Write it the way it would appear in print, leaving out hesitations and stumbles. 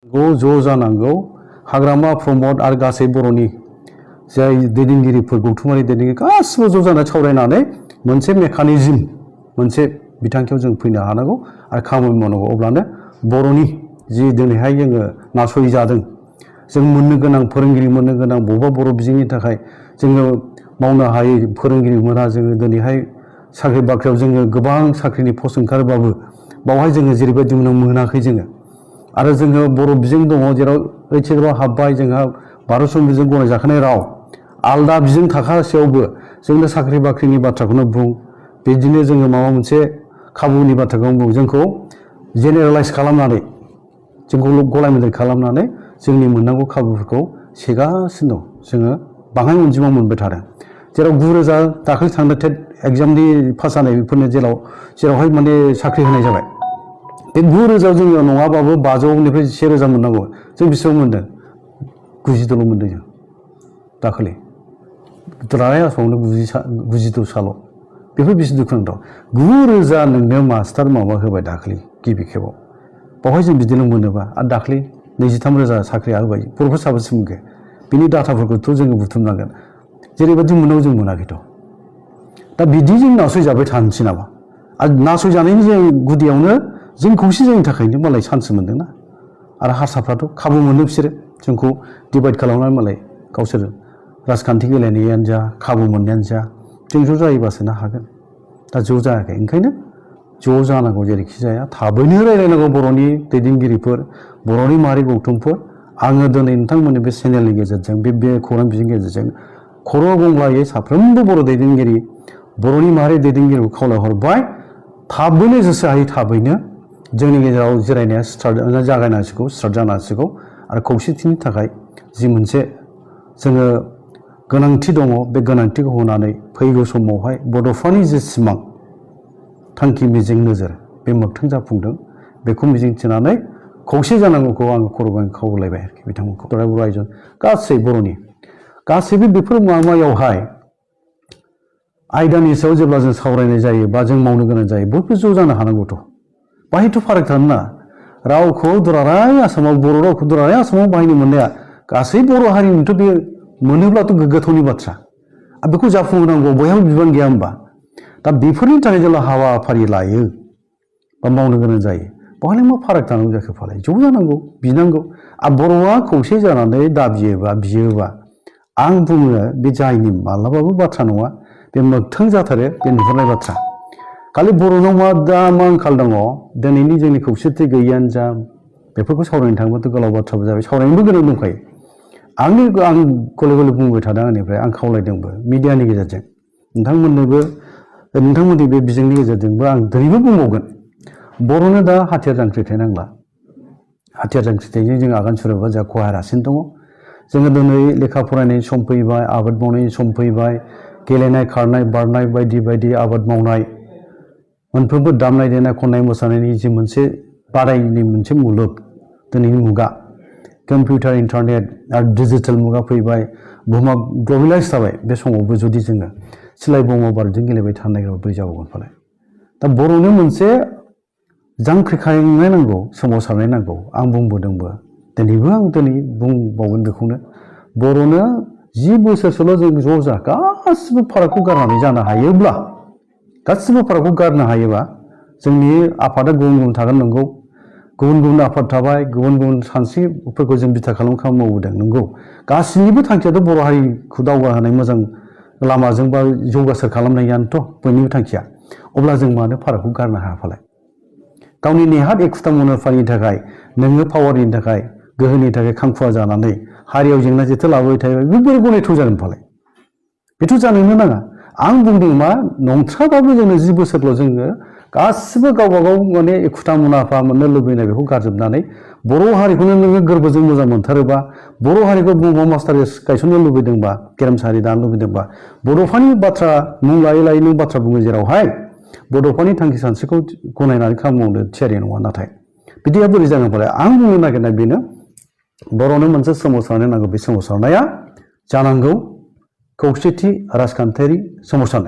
ज' जानांगौ हाग्रामा प्रमद आरो गासै बर'नि जाय दैदेनगिरिफोर गौथुमारि दैदेनगिरि गासिबो ज' जानानै सावरायनानै मोनसे मेकानिजम मोनसे बिथांखियाव जों फैनो हानांगौ आरो खामानि मावनांगौ अब्लानो बर'नि जि दिनैहाय जोङो नासयजादों जों मोननो गोनां फोरोंगिरि मोननो गोनां बबेबा बर' बिजोंनि थाखाय जोङो मावनो हायै फोरोंगिरि मोना जोङो दिनैहाय साख्रि बाख्रियाव जोङो गोबां साख्रिनि पस्ट ओंखारबाबो बावहाय जोङो जेरैबायदि मोनाखै जोङो आरो जोङो बर' बिजों दङ जेराव ओइचएसआव हाबबाय जोंहा भारत संबिजिरजों गनायजाखानाय राव आलदा बिजों थाखासेयावबो जोंनो साख्रि बाख्रिनि बाथ्राखौनो बुं बिदिनो जोङो माबा मोनसे खाबुनि बाथ्राखौनो बुं जोंखौ जेनेरेलाइज खालामनानै जोंखौ गलाय मोनदेर खालामनानै जोंनि मोननांगौ खाबुफोरखौ सेगासिनो दं जोङो बाङाय अनजिमा मोनबाय थादों जेराव 9,000 दाखालि थांनाय टेट एग्जामनि पास जानाय बेफोरनो जेरावहाय माने साख्रि होनाय जाबाय बे 9,000 जोंनियाव नङाबाबो 500निफ्राय 1,000 मोननांगौ जों बेसेबां मोनदों 90ल' मोनदों जों दाखालि दुलाराय आसामावनो 92 साल' बेफोर बेसे दुखुनांथाव 9,000 नोंनो मास्टार माबा होबाय दाखालि गिबि खेबाव बावहाय जों बिदिल' मोनोबा आरो दाखालि 23,000 साख्रिया होबाय बर'फोर साबेसे मोनखो बिनि डाटाफोरखौथ' जोङो बुथुमनांगोन जेरैबायदि मोननांगौ जों मोनाखैथ' दा बिदि जों नासयजाबाय थानोसै नामा आरो नासयजानायनि जों गुदियावनो जों खौसे जायनि थाखायनो मालाय चान्स मोनदोंना आरो हारसाफ्राथ' खाबु मोनो बिसोरो जोंखौ डिभाइड खालामनानै मालाय गावसोर राजखान्थि गेलेनायानो जा खाबु मोननायानो जा जों ज' जायोबासो हागोन दा ज' जायाखै ओंखायनो ज' जानांगौ जेरैखि जाया थाबैनो रायलायनांगौ बर'नि दैदेनगिरिफोर बर'नि माहारि गौथुमफोर आङो दिनै नोंथांमोननि बे चेनेलनि गेजेरजों बे खौरां बिजोंनि गेजेरजों खर' गंग्लायै साफ्रोमबो बर' दैदेनगिरि बर'नि माहारि दैदेनगिरिखौ खावलायहरबाय थाबैनो जेसे हायो थाबैनो जोंनि गेजेराव जिरायनाया जागायनांसिगौ स्टार्ट जानांसिगौ आरो खौसेथिनि थाखाय जि मोनसे जोङो गोनांथि दङ बे गोनांथिखौ होनानै फैगौ समावहाय बड'फानि जे सिमां थांखि मिजिं नोजोर बे मोगथां जाफुंदों बेखौ मिजिंथिनानै खौसे जानांगौखौ आङो खर'गोनां खावलायबाय आरोखि बिथांमोनखौ बर' रायजो गासै बर'नि गासैबो बेफोर माबायावहाय आयदानि सायाव जेब्ला जों सावरायनाय जायो बा जों मावनो गोनां जायो बयबो ज' जानो हानांगौथ' बाहायथ' फाराग थानो ना रावखौ दुलाराय आसामाव बर' रावखौ दुलाराय आसामाव बाहायनो मोननाया गासै बर' हारिनिथ' बे मोनोब्लाथ' गोग्गाथावनि बाथ्रा आरो बेखौ जाफुंहोनांगौ बयहाबो बिबान गैया होमबा दा बेफोरनि थाखाय जेब्ला हाबाफारि लायो बा मावनो गोनां जायो बहाय मा फाराग थानांगौ जाखो फालाय ज' जानांगौ बिनांगौ आरो बर'आ खौसे जानानै बियोबा आं बुङो बे जायनि मालाबाबो बाथ्रा नङा बे मोगथां जाथारो बे नुहुरनाय बाथ्रा खालि बर'नाव मा आंखाल दङ दिनैनि जोंनि खौसेथि गैयियानो जा बेफोरखौ सावरायनो थाङोबाथ' गोलाव बाथ्राबो जाबाय सावरायनोबो गोनां दंखायो आं गले गले बुंबाय थादों आंनिफ्राय आं खावलायदोंबो मिडियानि गेजेरजों नोंथांमोननि बे बिजोंनि गेजेरजोंबो आं दिनैबो बुंबावगोन बर'नो दा हाथियार जांख्रिथाय नांला हाथियार जांख्रिथायजों जों आगान सुरोबा जोंहा खहा रासिन दङ जोङो दिनै लेखा फरायनायनि सम फैबाय आबाद मावनायनि सम फैबाय गेलेनाय खारनाय बारनाय बायदि बायदि आबाद मावनाय मोनफ्रोमबो दामनाय देनाय खननाय मोसानायनि जि मोनसे बादायनायनि मोनसे मुलुग दिनैनि मुगा कम्पिउटार इन्टारनेट आरो डिजिटेल मुगा फैबाय बुहुमा ग्लबेलाइज जाबाय बे समावबो जुदि जोङो सिलाय बमा बारुदजों गेलेबाय थानो नागिरबा बोरै जाबावगोन फालाय दा बर'नो मोनसे जांख्रिखांनाय नांगौ सोमावसारनाय नांगौ आं बुंबोदोंबो दिनैबो आं बुंबावगोन बेखौनो बर'नो 10 बोसोरसोल' जों ज' जा गासिबो फारागखौ गारनानै जानो हायोब्ला गासिबो फारागखौ गारनो हायोबा जोंनि आफादा गुबुन गुबुन थागोन नंगौ गुबुन गुबुन आफाद थाबाय गुबुन गुबुन सानस्रिफोरखौ जों बिथा खालाम मावबोदों नंगौ गासिनिबो थांखियाथ' बर' हारिखौ दावगाहोनाय मोजां लामाजों बा जौगासार खालामनायानोथ' बयनिबो थांखिया अब्ला जों मानो फारागखौ गारनो हाया फालाय गावनि नेहाद एखुथा मुलाम्फानि थाखाय नोङो पावारनि थाखाय गोहोनि थाखाय खांखुवा जानानै हारियाव जेंना जेथो लाबोबाय थायोबा बे बोरै गनायथाव जागोन फालाय बेथ' जानोनो नाङा आं बुंदों मा नंथ्राबाबो जोंनो 10 बोसोरल' जोङो गासिबो गावबा गाव माने एखुथा मुलाम्फा मोननो लुबैनाय बेखौ गारजोबनानै बर' हारिखौनो नोङो गोरबोजों मोजां मोनथारोबा बर' हारिखौ बुहुमाव मास्टार गायसननो लुबैदोंबा गेरेमसारि दानो लुबैदोंबा बड'फानि बाथ्रा मुं लायै लायै नों बाथ्रा बुङो जेरावहाय बड'फानि थांखि सानस्रिखौ गनायनानै खामानि मावनो थियारि नङा नाथाय बिदिया बोरै जागोन फालाय आं बुंनो नागिरनाय बेनो बर'नो मोनसे सोमावसारनाय नांगौ बे सोमावसारनाया जानांगौ खौसेथि राजखान्थियारि सोमावसारनाय